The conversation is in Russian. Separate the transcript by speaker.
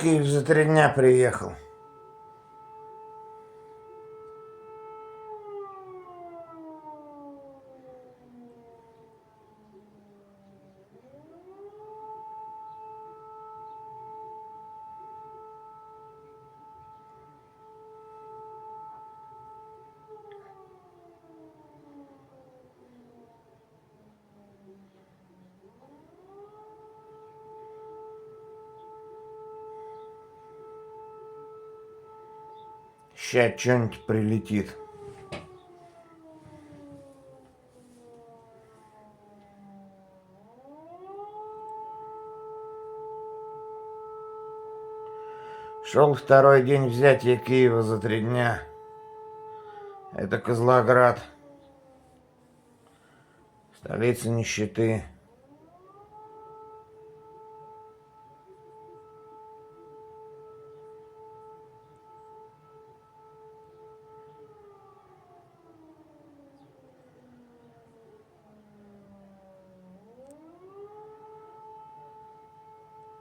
Speaker 1: Киев за 3 дня приехал. Ща что-нибудь прилетит. Шел второй день взятия Киева за 3 дня. Это Козлоград, столица нищеты.